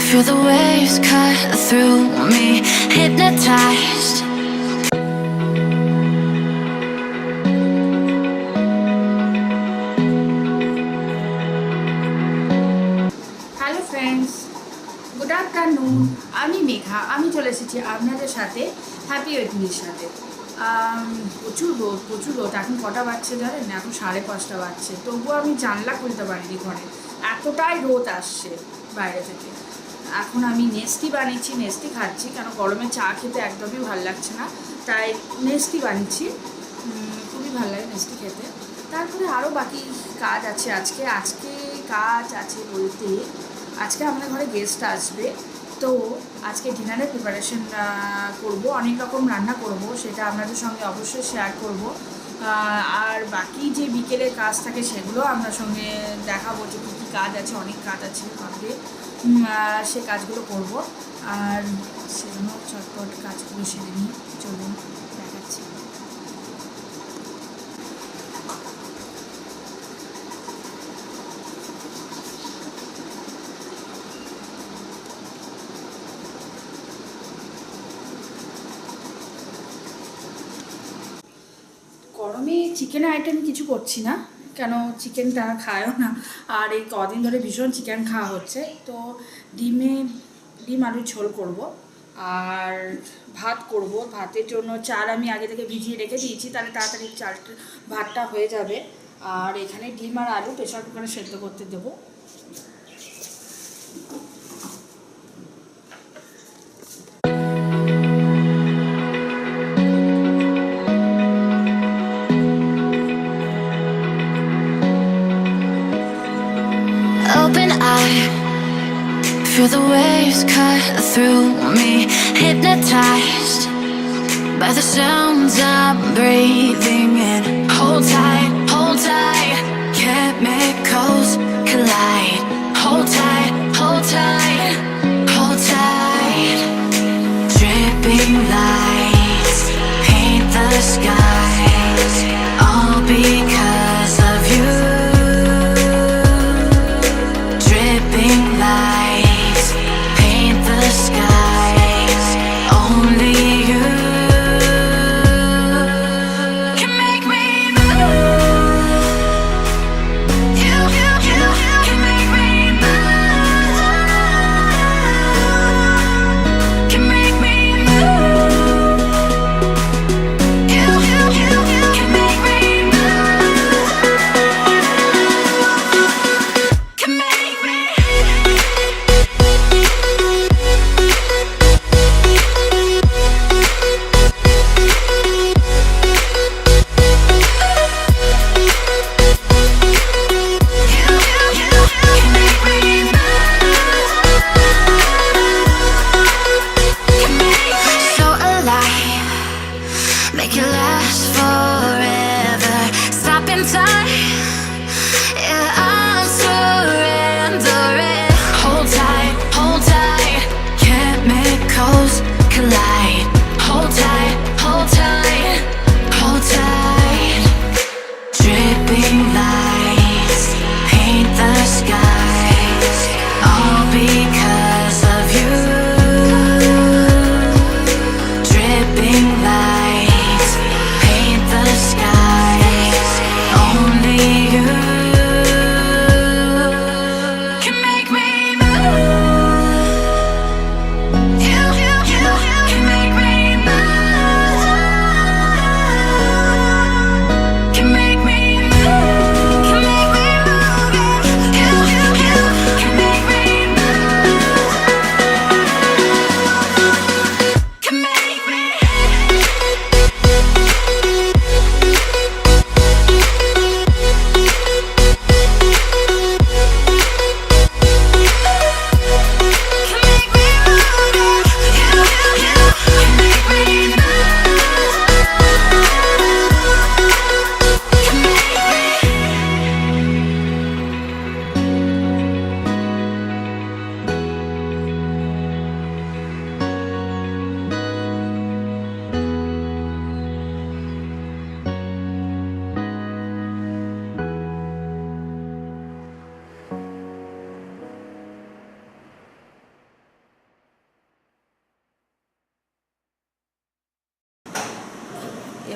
feel the waves cut through me, hypnotized. Hello friends, good afternoon. আমি মেঘা, আমি চলে এসেছি আপনাদের সাথে হ্যাপি ওয়েডিংয়ের সাথে। প্রচুর রোদ। এখন কটা বাজছে জানেন? এখন 5:30 বাজছে, তবুও আমি জানলা খুলতে পারিনি ঘরে, এতটাই রোদ আসছে বাইরে থেকে। এখন আমি নেস্টি বানিয়েছি, নেস্টি খাচ্ছি, কেন গরমে চা খেতে একদমই ভালো লাগছে না, তাই নেস্টি বানিয়েছি। খুবই ভালো লাগে নেস্টি খেতে। তারপরে আরও বাকি কাজ আছে আজকে কাজ আছে বলতে, আজকে আমাদের ঘরে গেস্ট আসবে, তো আজকে ডিনারের প্রিপারেশন করব, অনেক রকম রান্না করব, সেটা আপনাদের সঙ্গে অবশ্যই শেয়ার করব। আর বাকি যে বিকেলের কাজ থাকে সেগুলো আপনার সঙ্গে দেখাবো, যে কী কী কাজ আছে, অনেক কাজ আছে আমাদের, সে কাজগুলো করব। আর সেজন্য চটপট কাজগুলো সেরে নিই, চলুন দেখাচ্ছি। গরমে চিকেন আইটেম কিছু করছি না, কেন চিকেনটা খায়ও না, আর এই কদিন ধরে ভীষণ চিকেন খাওয়া হচ্ছে। তো ডিম আলুর ঝোল করব, আর ভাত করব। ভাতের জন্য চাল আমি আগে থেকে ভিজিয়ে রেখে দিয়েছি, তাহলে তাড়াতাড়ি ভাতটা হয়ে যাবে। আর এখানে ডিম আর আলু প্রেশার কুকারে সেদ্ধ করতে দেবো। Open eye, feel the waves cut through me, hypnotized by the sounds I'm breathing in. Hold tight, chemicals collide. Hold tight, hold tight, hold tight. Dripping lights paint the skies, all because of you. Dripping lights paint the skies, only you can make me move.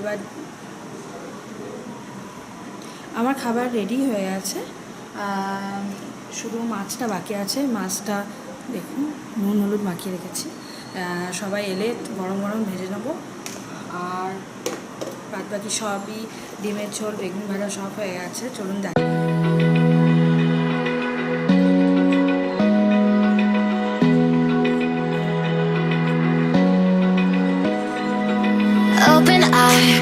এবার আমার খাবার ready হয়ে আছে, শুধু মাছটা বাকি আছে। মাছটা দেখুন নুন হলুদ মাখিয়ে রেখেছি, সবাই এলে গরম গরম ভেজে নেবো। আর বাদ বাকি সবই ডিমের ঝোল বেগুন ভাজা সব হয়ে গেছে, চলুন দেখ। Open eye,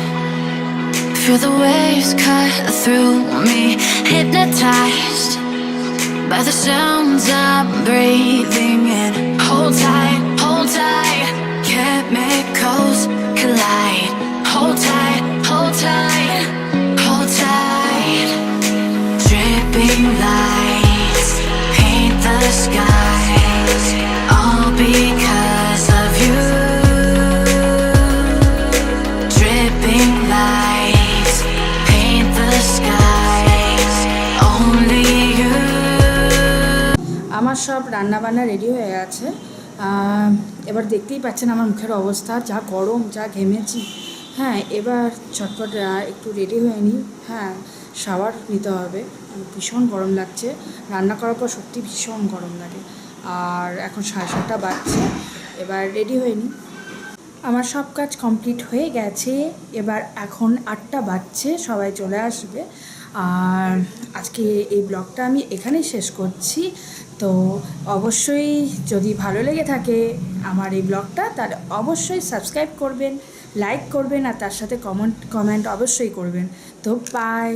feel the waves cut through me. Hypnotized by the sounds I'm breathing in. Hold tight, chemicals collide. Hold tight, hold tight, hold tight. Dripping lights paint the skies, all because of you. Dripping lights paint the skies, only you. আমার সব রান্নাবান্না ready হয়ে আছে। এবার দেখতেই পাচ্ছেন আমার মুখের অবস্থা, যা গরম, যা ঘেমেছি। হ্যাঁ, এবার চটপট একটু রেডি হয়ে নিই। হ্যাঁ, শাওয়ার নিতে হবে, ভীষণ গরম লাগছে। রান্না করার পর সত্যি ভীষণ গরম লাগে। আর এখন 7:30 বাজছে, এবার রেডি হয়ে নিই। আমার সব কাজ কমপ্লিট হয়ে গেছে, এবার এখন 8টা বাজছে, সবাই চলে আসবে। আর আজকে এই ব্লগটা আমি এখানেই শেষ করছি। তো অবশ্যই যদি ভালো লেগে থাকে আমার এই ব্লগটা, তাহলে অবশ্যই সাবস্ক্রাইব করবেন, লাইক করবেন, আর তার সাথে কমেন্ট অবশ্যই করবেন। তো বাই।